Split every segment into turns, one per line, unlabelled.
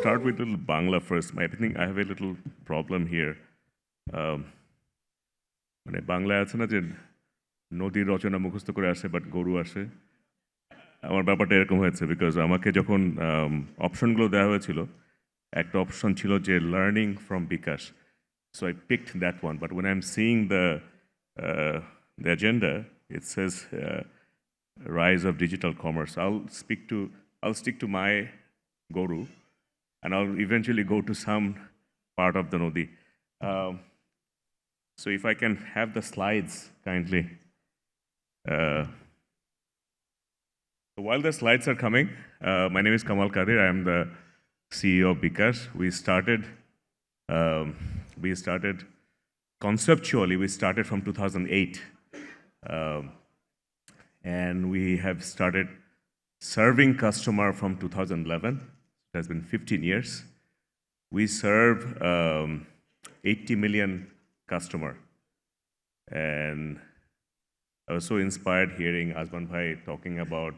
start with a little Bangla first. I think I have a little problem here. মানে বাংলায় আছে না যে নদীর রচনা মুখস্থ করে আসে বাট গরু আসে, আমার ব্যাপারটা এরকম হয়েছে বিকজ আমাকে যখন অপশনগুলো দেওয়া হয়েছিল একটা অপশন ছিল যে learning from Bikash, so I picked that one, but when I'm seeing the agenda, it says rise of digital commerce. I'll stick to my Guru, and I'll eventually go to some part of the Nodi. So if I can have the slides kindly. So while the slides are coming, my name is Kamal Quadir. I am the CEO of bKash. We started conceptually, we started from 2008. And we have started serving customer from 2011. It has been 15 years. We serve 80 million customer. And I was so inspired hearing Azman Bhai talking about,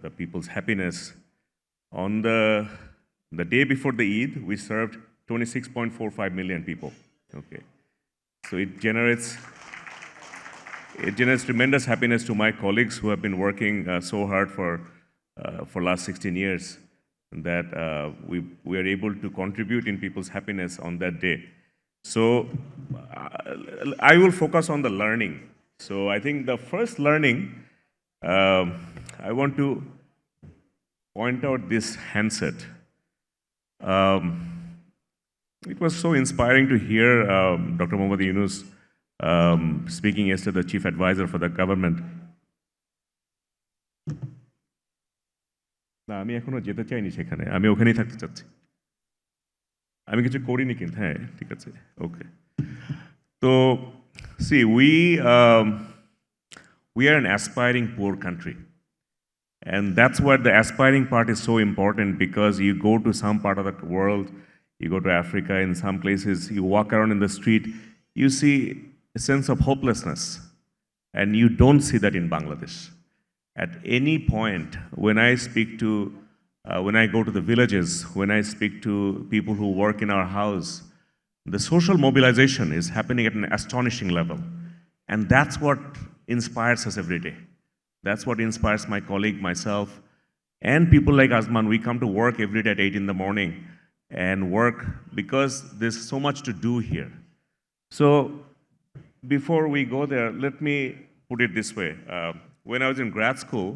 the people's happiness. On the day before the Eid, we served 26.45 million people. Okay, so it generates tremendous happiness to my colleagues who have been working so hard for last 16 years that we are able to contribute in people's happiness on that day. So I will focus on the learning. So I think the first learning, I want to point out this handset. It was so inspiring to hear Dr. Mohammad Yunus speaking yesterday, the chief advisor for the government. না আমি এখনো যেতে চাইনি সেখানে, আমি ওখানেই থাকতে চাচ্ছি। আমি কিছু করিনি কিন্তু, হ্যাঁ ঠিক আছে, ওকে। তো see, we are an aspiring poor country. And that's where the aspiring part is so important, because you go to some part of the world, you go to Africa, in some places, you walk around in the street, you see a sense of hopelessness. And you don't see that in Bangladesh. At any point, when I go to the villages, when I speak to people who work in our house, the social mobilization is happening at an astonishing level. And that's what inspires us every day. That's what inspires my colleague, myself, and people like Azman. We come to work every day at 8 in the morning and work because there's so much to do here. So before we go there, let me put it this way. When I was in grad school,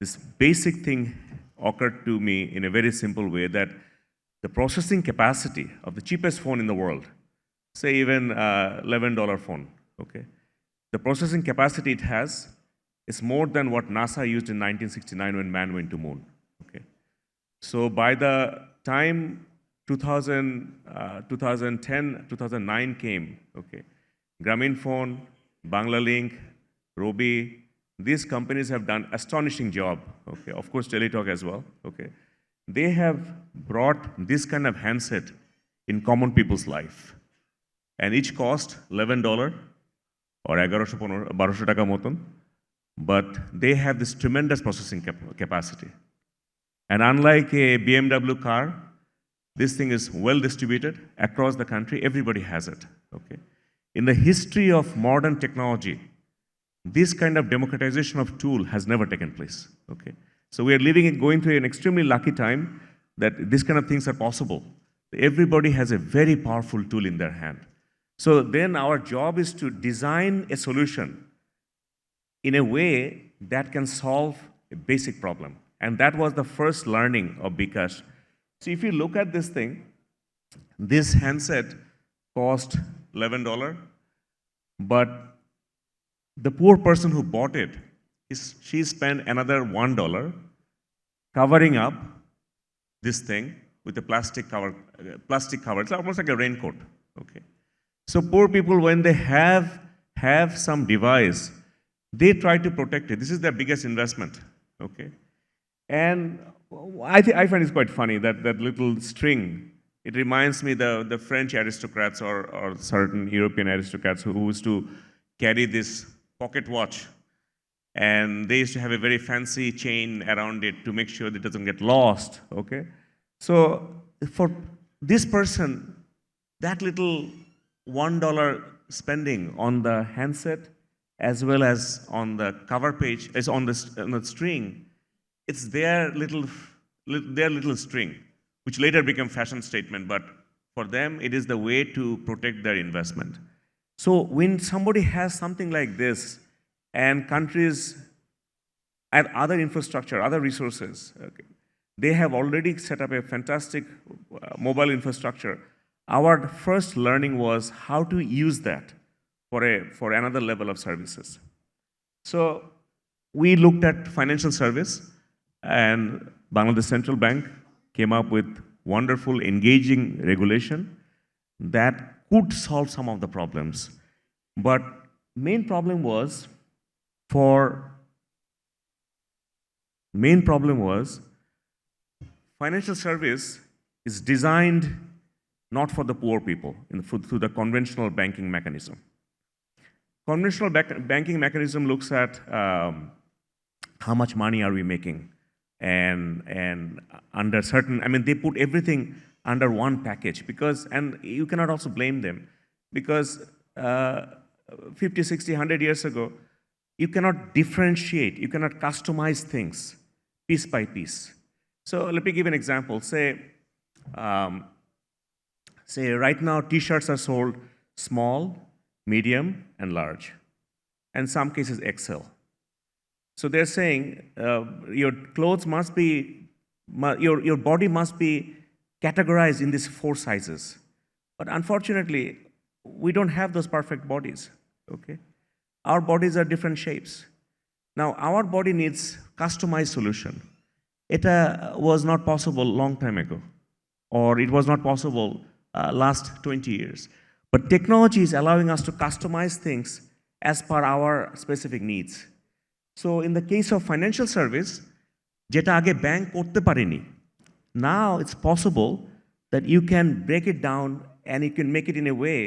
this basic thing occurred to me in a very simple way, that the processing capacity of the cheapest phone in the world, say even $11 phone, okay, the processing capacity it has is more than what NASA used in 1969 when man went to moon, okay. So by the time 2010, 2009 came, okay, Grameenphone, Banglalink, Robi, these companies have done astonishing job, okay, of course Teletalk as well, okay. They have brought this kind of handset in common people's life, and each cost $11 or 1100-1200 টাকা মতন, but they have this tremendous processing capacity. And unlike a BMW car, this thing is well distributed across the country, everybody has it, okay. In the history of modern technology, this kind of democratization of tool has never taken place, okay. So we are going through an extremely lucky time that this kind of things are possible. Everybody has a very powerful tool in their hand. So then our job is to design a solution in a way that can solve a basic problem. And that was the first learning of bKash. So if you look at this thing, this handset cost $11, but the poor person who bought it, she spent another $1 covering up this thing with a plastic cover. It's almost like a raincoat, okay. So poor people, when they have some device, they try to protect it. This is their biggest investment, okay. And I find it's quite funny, that little string. It reminds me the French aristocrats or certain European aristocrats who used to carry this pocket watch, and they used to have a very fancy chain around it to make sure that it doesn't get lost, okay? So for this person, that little $1 spending on the handset as well as on the cover page, is on the string, it's their little string, which later became fashion statement, but for them, it is the way to protect their investment. So when somebody has something like this, and countries and other infrastructure, other resources, okay, they have already set up a fantastic mobile infrastructure. Our first learning was how to use that for another level of services. So we looked at financial service, and Bangladesh Central Bank came up with wonderful, engaging regulation that could solve some of the problems. But main problem was financial service is designed not for the poor people through the conventional banking mechanism. Conventional banking mechanism looks at how much money are we making, and under certain, I mean, they put everything under one package and you cannot also blame them because 50, 60, 100 years ago, you cannot differentiate, you cannot customize things piece by piece. So let me give an example. Say right now t-shirts are sold small, medium, and large, and some cases XL. So they're saying your clothes must be, your body must be categorized in these 4 sizes. But unfortunately, we don't have those perfect bodies, okay? Our bodies are different shapes. Now, our body needs customized solution. It was not possible long time ago, or it was not possible last 20 years. But technology is allowing us to customize things as per our specific needs. So in the case of financial service, যেটা আগে bank করতে পারেনি, now it's possible that you can break it down and you can make it in a way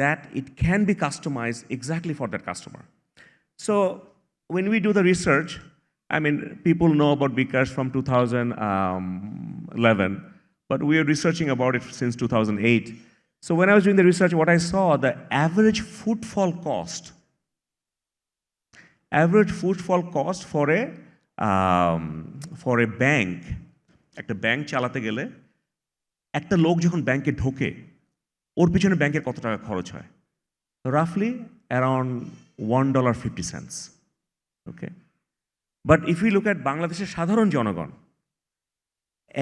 that it can be customized exactly for that customer. So when we do the research, I mean, people know about bKash from 2011, but we are researching about it since 2008. So when I was doing the research, what I saw, the average footfall cost for a bank, একটা bank চালাতে গেলে একটা লোক যখন ব্যাংকে ঢোকে ওর পিছনে ব্যাংকের কত টাকা খরচ হয়, roughly around $1.50. Okay, but if we look at বাংলাদেশের সাধারণ জনগণ,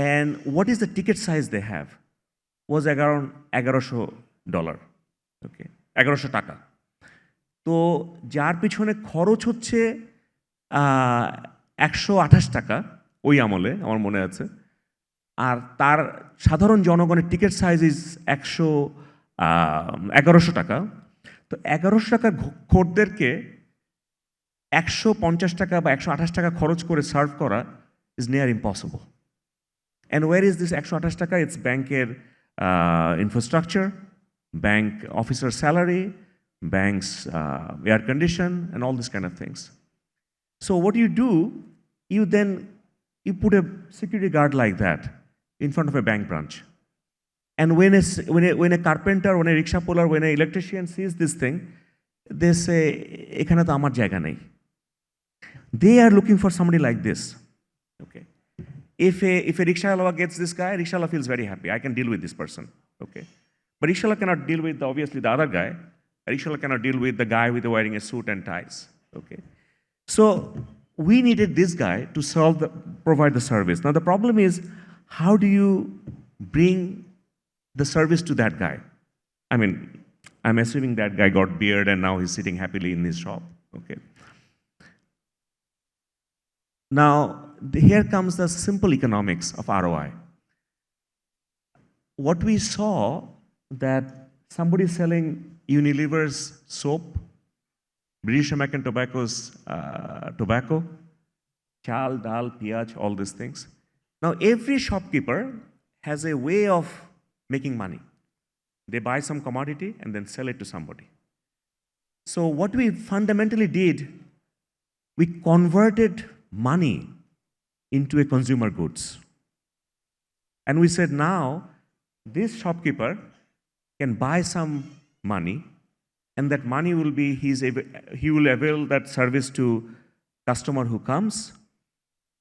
and what is the ticket size they have was around $1100. Okay, 1100 টাকা। তো যার পিছনে খরচ হচ্ছে 128 টাকা ওই আমলে আমার মনে আছে, আর তার সাধারণ জনগণের টিকিট সাইজ ইজ 1100 টাকা। তো 1100 টাকা খদ্দেরকে 150 টাকা বা 128 টাকা খরচ করে সার্ভ করা is near impossible. And where is this 128 taka? It's ব্যাংকের infrastructure, bank officer salary, bank's air condition, and all these kind of things. So what you do, you put a security guard like that in front of a bank branch. And when a carpenter, when a rickshaw puller, when an electrician sees this thing, they say, ekhane to amar jayga nei. They are looking for somebody like this. Okay. If a rickshaw gets this guy, rickshaw feels very happy. I can deal with this person. Okay. But rickshaw cannot deal with obviously the other guy. Rickshaw cannot deal with the guy with wearing a suit and ties. Okay. So we needed this guy to provide the service. Now the problem is, how do you bring the service to that guy? I mean, I'm assuming that guy got beard and now he's sitting happily in his shop. Okay. Now here comes the simple economics of ROI. What we saw that somebody selling Unilever's soap, British American Tobacco's tobacco, chal, dal, piyaj, all these things. Now every shopkeeper has a way of making money. They buy some commodity and then sell it to somebody. So what we fundamentally did, we converted money into a consumer goods. And we said, now, this shopkeeper can buy some money, and that money will be, he will avail that service to customer who comes,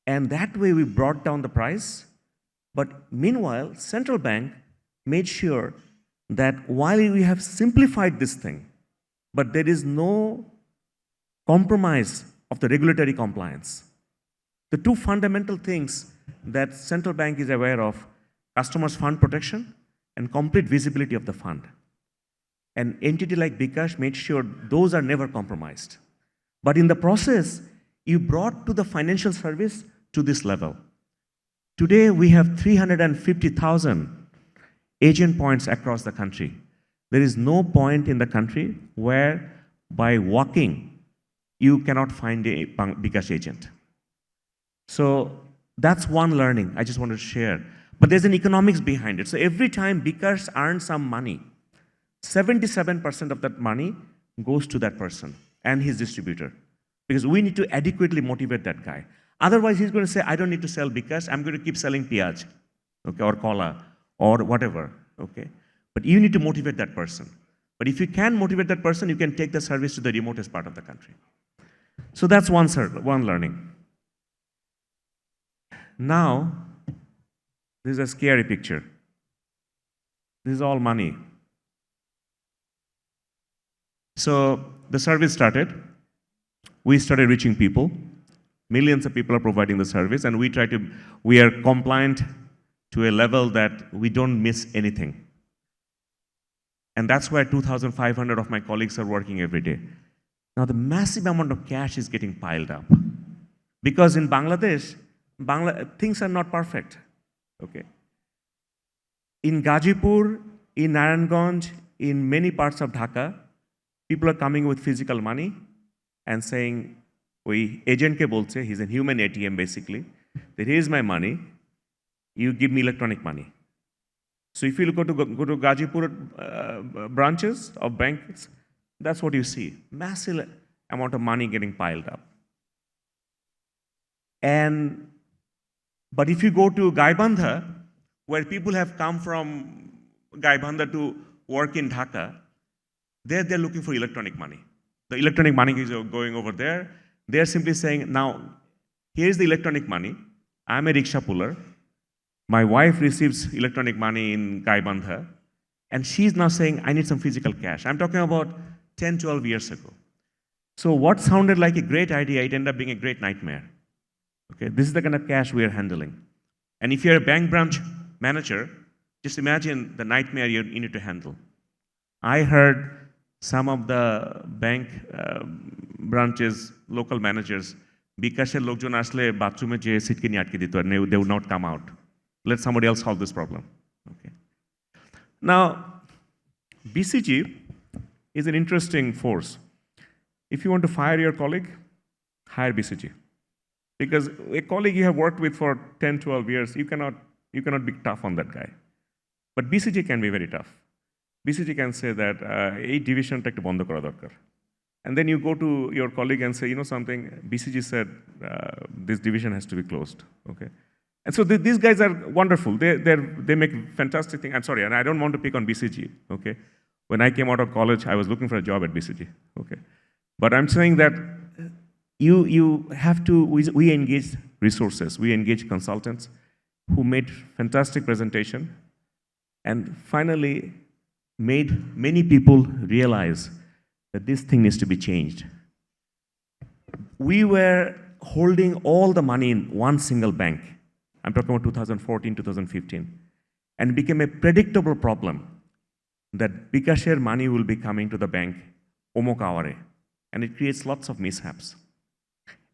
and that way we brought down the price. But meanwhile, central bank made sure that while we have simplified this thing, but there is no compromise of the regulatory compliance. The two fundamental things that central bank is aware of, customers' fund protection and complete visibility of the fund. An entity like bKash made sure those are never compromised. But in the process, you brought to the financial service to this level. Today, we have 350,000 agent points across the country. There is no point in the country where by walking, you cannot find a bKash agent. So that's one learning I just wanted to share. But there's an economics behind it. So every time bKash earns some money, 77% of that money goes to that person and his distributor. Because we need to adequately motivate that guy. Otherwise, he's going to say, I don't need to sell bKash, I'm going to keep selling piyaj, okay, or cola, or whatever, okay? But you need to motivate that person. But if you can motivate that person, you can take the service to the remotest part of the country. So that's one learning. Now, this is a scary picture. This is all money. So the service started. We started reaching people. Millions of people are providing the service, and we are compliant to a level that we don't miss anything. And that's where 2,500 of my colleagues are working every day. Now, the massive amount of cash is getting piled up. Because in Bangladesh, things are not perfect. Okay. In Gazipur, in Narayanganj, in many parts of Dhaka, people are coming with physical money and saying, agent ke bolte, he's a human ATM basically, that here's my money, you give me electronic money. So if you go to Gazipur branches of banks, that's what you see, massive amount of money getting piled up. But if you go to Gaibandha, where people have come from Gaibandha to work in Dhaka, they're looking for electronic money. The electronic money is going over there. They're simply saying, now, here's the electronic money. I'm a rickshaw puller. My wife receives electronic money in Gaibandha, and she's now saying, I need some physical cash. I'm talking about 10, 12 years ago. So what sounded like a great idea, it ended up being a great nightmare. Okay, this is the kind of cash we are handling. And if you're a bank branch manager, just imagine the nightmare you need to handle. I heard some of the bank branches, local managers, bKash's lokjon asle bathroom je sitke niye atke dito, and they would not come out. Let somebody else solve this problem. Okay. Now, BCG is an interesting force. If you want to fire your colleague, hire BCG. Because a colleague you have worked with for 10, 12 years, you cannot be tough on that guy. But BCG can be very tough. BCG can say that, ei division ta ekটু বন্ধ করা দরকার. And then you go to your colleague and say, you know something, BCG said this division has to be closed. Okay. And so these guys are wonderful. They make fantastic things. I'm sorry, and I don't want to pick on BCG. Okay. When I came out of college, I was looking for a job at BCG. Okay. But I'm saying that you have to, we engage resources, we engage consultants who made fantastic presentation and finally made many people realize that this thing needs to be changed. We were holding all the money in one single bank. I'm talking about 2014, 2015. And it became a predictable problem that bKash's money will be coming to the bank omok hour. And it creates lots of mishaps.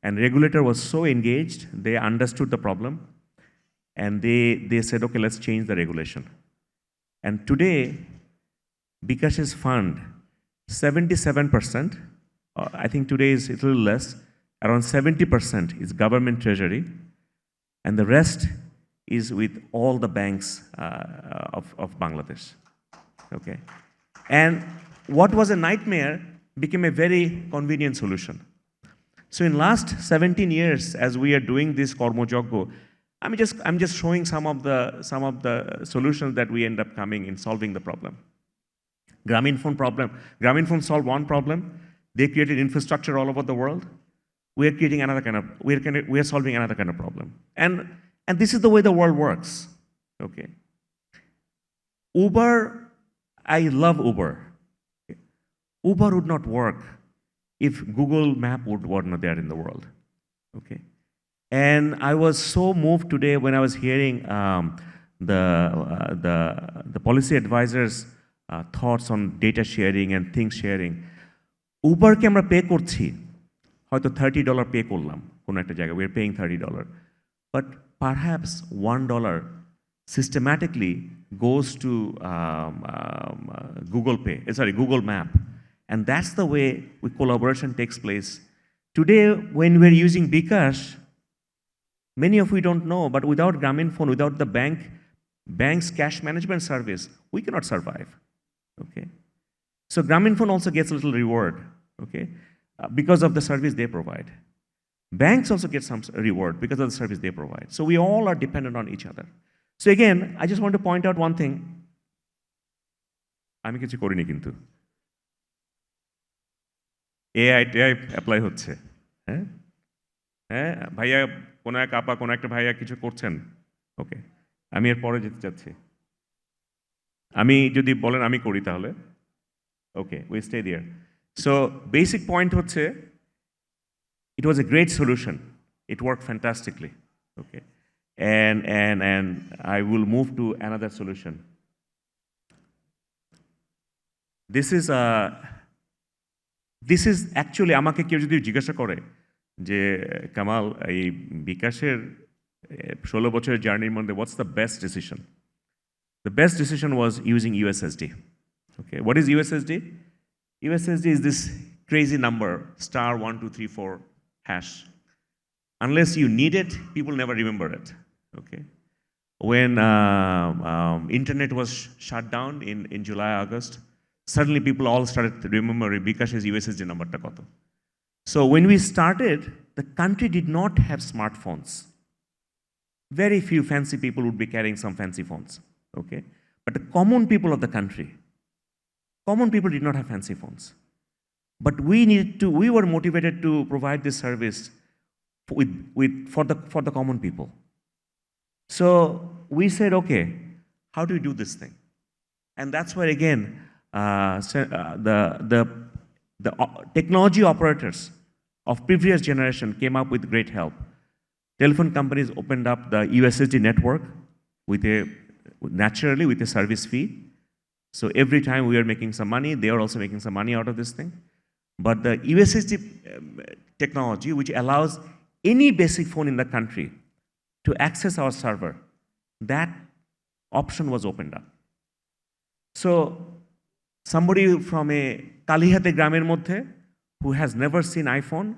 And regulator was so engaged, they understood the problem, and they said, okay, let's change the regulation. And today, bKash's fund, 77%, I think today is a little less, around 70% is government treasury, and the rest is with all the banks of Bangladesh. Okay. And what was a nightmare became a very convenient solution. So in last 17 years, as we are doing this Kormojoggo, I'm just showing some of the solutions that we end up coming in solving the problem. Grameenphone solved one problem. They created infrastructure all over the world. We are creating another kind of, we are solving another kind of problem. And this is the way the world works, okay? Uber, I love Uber. Uber would not work if Google Map were not there in the world, okay? And I was so moved today when I was hearing the policy advisors' thoughts on data sharing and things sharing. Uber কে আমরা pay করছি হয়তো $30 pay করলাম কোনো একটা জায়গায়, we are paying $30, but perhaps $1 systematically goes to Google Map, and that's the way collaboration takes place. Today, when we're using bKash, many of you don't know, but without Grameenphone, without the bank's cash management service, we cannot survive, okay? So Grameenphone also gets a little reward, okay, because of the service they provide. Banks also get some reward because of the service they provide. So we all are dependent on each other. So again, I just want to point out one thing. আমি কিছু করিনি কিন্তু AI apply হচ্ছে, হ্যাঁ হ্যাঁ ভাইয়া, কোনো এক আপা, কোনো একটা ভাইয়া কিছু করছেন, ওকে, আমি এর পরে যেতে চাচ্ছি। আমি যদি বলেন আমি করি তাহলে okay, we stay there. So basic point হচ্ছে, it was a great solution. It worked fantastically, okay? And I will move to another solution. This is actually আমাকে কেউ যদি জিজ্ঞাসা করে যে কামাল এই বিকাশের 16 বছরের জার্নির মধ্যে what's the best decision? The best decision was using USSD. Okay, what is USSD? USSD is this crazy number, *1234#. Unless you need it, people never remember it, okay? When internet was shut down in July, August, suddenly people all started to remember bKash's USSD number ta koto. So when we started, the country did not have smartphones. Very few fancy people would be carrying some fancy phones, okay? But the common people of the country, common people did not have fancy phones. But we were motivated to provide this service for the common people. So we said, okay, how do we do this thing? And that's where again, the technology operators of previous generation came up with great help. Telephone companies opened up the USSD network naturally with a service fee. So every time we are making some money, they are also making some money out of this thing. But the USSD technology, which allows any basic phone in the country to access our server, that option was opened up. So somebody from a Kalihate Gramer Moddhe who has never seen iPhone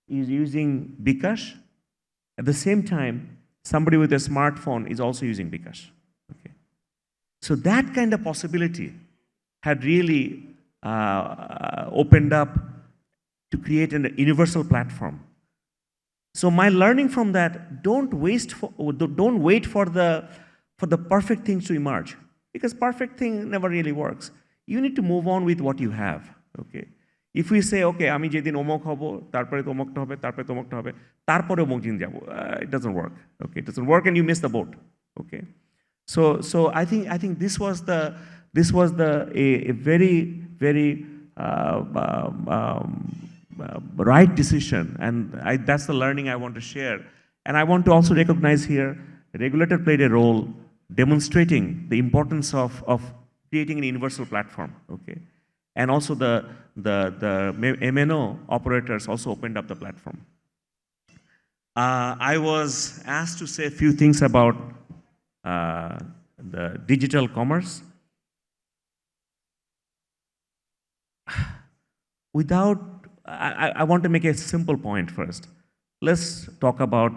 is using bKash. At the same time, somebody with a smartphone is also using bKash. Okay. So that kind of possibility had really opened up to create a universal platform. So my learning from that, don't wait for the perfect things to emerge, because perfect thing never really works. You need to move on with what you have, okay? If we say, okay, আমি যেদিন অমুক হব, তারপরে তমুকটা হবে, তারপরে তমুকটা হবে, তারপরে অমুক দিন যাব, it doesn't work, okay? It doesn't work and you miss the boat, okay? So I think this was a very right decision, and that's the learning I want to share. And I want to also recognize here, the regulator played a role demonstrating the importance of creating an universal platform, okay? And also the MNO operators also opened up the platform. I was asked to say a few things about the digital commerce. I want to make a simple point first. Let's talk about,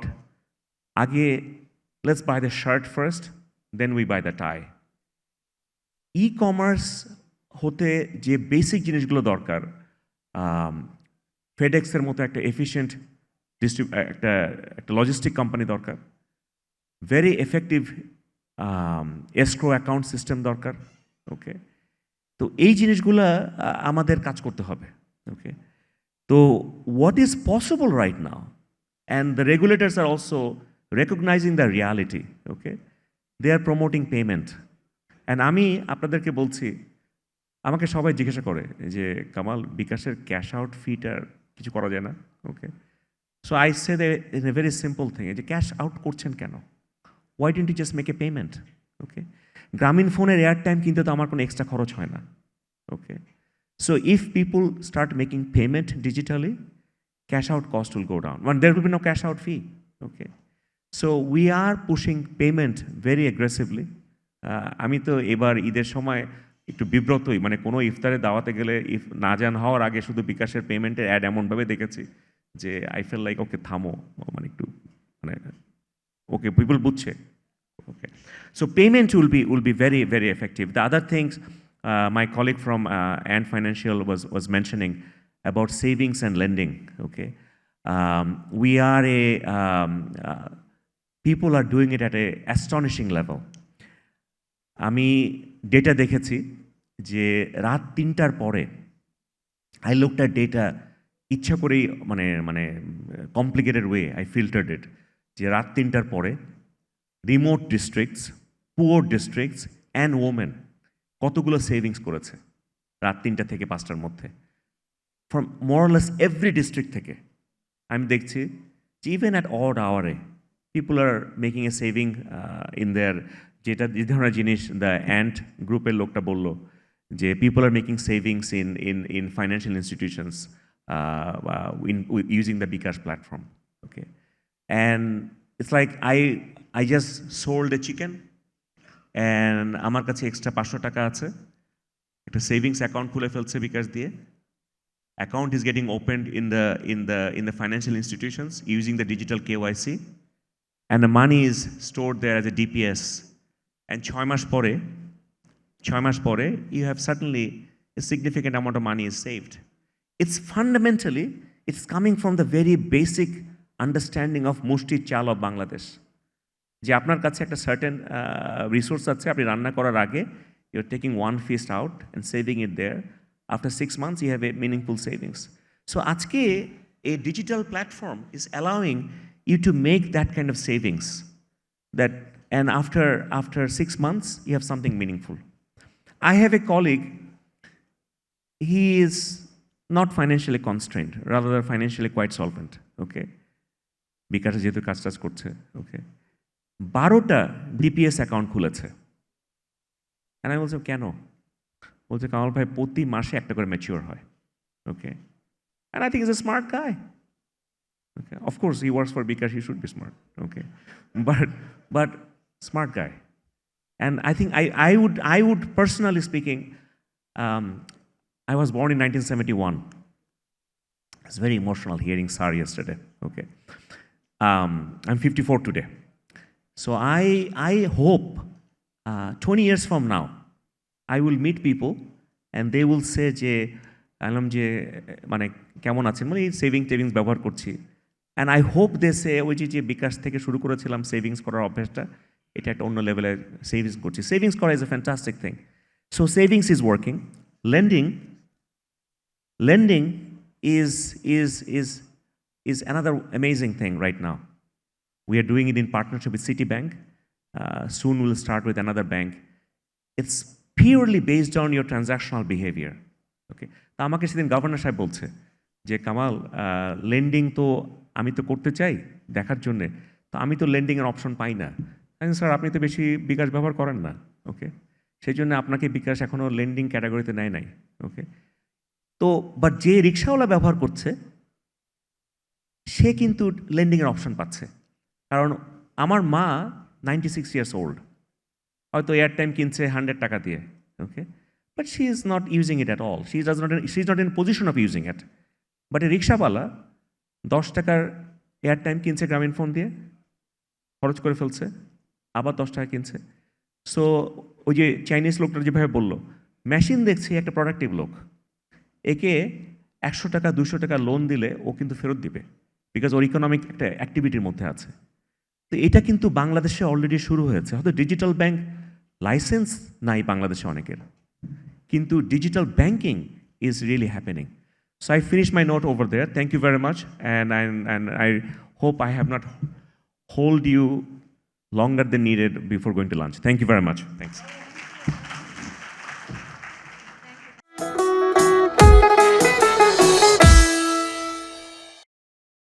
let's buy the shirt first, then we buy the tie. E-commerce হতে যে basic জিনিসগুলো দরকার, ফেডেক্সের মতো একটা efficient একটা logistic company দরকার, very effective escrow account system দরকার, ওকে? তো এই জিনিসগুলা আমাদের কাজ করতে হবে, ওকে? তো what is possible right now, and the regulators are also recognizing the reality, okay? They are promoting payment. And আমি আপনাদেরকে বলছি, আমাকে সবাই জিজ্ঞাসা করে যে কামাল, বিকাশের ক্যাশ আউট ফিটার কিছু করা যায় না, okay? So I say in a very simple thing, যে ক্যাশ আউট করছেন কেন? Why don't you just make a payment, okay? Grameen ফোনের এয়ার টাইম কিনতে তো আমার কোনো এক্সট্রা খরচ হয় না, ওকে? So if people start making payment digitally, cash out cost will go down. There will be no cash out fee, okay? So we are pushing payment very aggressively. আমি তো এবার ঈদের সময় একটু বিব্রতই, মানে কোনো ইফতারে দাওয়াতে গেলে না জান হওয়ার আগে শুধু বিকাশের পেমেন্টের অ্যাড এমনভাবে দেখেছি যে আই ফিল লাইক ওকে থামো, মানে একটু মানে ওকে পিপল বুঝছে, ওকে? So payment will be very, very effective. The other things my colleague from Ant Financial was mentioning about savings and lending, okay? We are people are doing it at a astonishing level. আমি data দেখেছি যে রাত 3টার পরে, I looked at data ইচ্ছা করেই, মানে complicated way I filtered ইট, যে রাত 3টার পরে remote districts, poor districts and women কতগুলো সেভিংস করেছে রাত 3টা থেকে 5টার মধ্যে, ফ্রম মোরলেস এভরি ডিস্ট্রিক্ট থেকে। আমি দেখছি যে ইভেন অ্যাট অড আওয়ারে people are making a saving in there, যেটা যে ধরনের জিনিস দ্য অ্যান্ট গ্রুপের লোকটা বলল, যে people are making savings in financial institutions using the bKash platform, okay? And it's like I just sold a chicken and আমার কাছে এক্সট্রা 500 টাকা আছে, একটা সেভিংস অ্যাকাউন্ট খুলে ফেলছে বিকাশ দিয়ে, account is getting opened in the financial institutions using the digital KYC, and the money is stored there as a DPS, and 6 মাস পরে you have suddenly a significant amount of money is saved. It's fundamentally, it's coming from the very basic understanding of mushti chal of Bangladesh. যে আপনার কাছে একটা certain resource আছে, আপনি রান্না করার আগে you're taking one feast out and saving it there. After 6 months, you have a meaningful savings. So আজকে a digital platform is allowing you to make that kind of savings, that, and after 6 months, you have something meaningful. I have a colleague, he is not financially constrained, rather financially quite solvent, okay? বিকাশে যেহেতু কাজ করছে, ওকে? 12টা DPS account খুলেছে। And I বলছি কেন? বলছে কামাল ভাই প্রতি মাসে একটা করে ম্যাচিওর হয়, ওকে? And I think he's a smart guy, okay? Of course he works for bKash, he should be smart, okay? But smart guy. And I think I would personally speaking, I was born in 1971. It's very emotional hearing Sar yesterday, okay? I'm 54 today. So I hope 20 years from now, I will meet people and they will say যে আলম যে মানে কেমন আছেন, মানে এই savings ব্যবহার করছি, and I hope they say ওই যে বিকাশ থেকে শুরু করেছিলাম সেভিংস করার অভ্যাসটা, এটা একটা অন্য লেভেলের সেভিংস করছি। সেভিংস করা is a fantastic thing. So savings is working. Lending is another amazing thing right now. We are doing it in partnership with Citibank. Soon we'll start with another bank. It's purely based on your transactional behavior, okay? তা আমাকে সেদিন governor সাহেব বলছে যে Kamal, lending তো আমি তো করতে চাই দেখার জন্যে, তো আমি তো লেন্ডিংয়ের অপশন পাই না। স্যার আপনি তো বেশি বিকাশ ব্যবহার করেন না, ওকে? সেই জন্য আপনাকে বিকাশ এখনও লেন্ডিং ক্যাটাগরিতে নেয় নাই, ওকে? তো বাট যে রিক্সাওয়ালা ব্যবহার করছে সে কিন্তু লেন্ডিংয়ের অপশন পাচ্ছে, কারণ আমার মা 96 years old, হয়তো এয়ার টাইম কিনছে 100 টাকা দিয়ে, okay? But she is not using it at all, she is not in position of using it. But a রিক্সাওয়ালা 10 টাকার এয়ার টাইম কিনছে গ্রামীণ ফোন দিয়ে, খরচ করে ফেলছে, আবার 10 টাকা কিনছে। সো ওই যে চাইনিজ লোকটা যেভাবে বললো, মেশিন দেখছি একটা প্রোডাক্টিভ লোক, একে 100 টাকা 200 টাকা লোন দিলে ও কিন্তু ফেরত দিবে, বিকজ ওর ইকোনমিক একটা অ্যাক্টিভিটির মধ্যে আছে। তো এটা কিন্তু বাংলাদেশে অলরেডি শুরু হয়েছে। হয়তো ডিজিটাল ব্যাংক লাইসেন্স নাই বাংলাদেশে অনেকের, কিন্তু digital banking is really happening. So I finish my note over there. Thank you very much, and I hope I have not hold you longer than needed before going to lunch. Thank you very much. Thanks.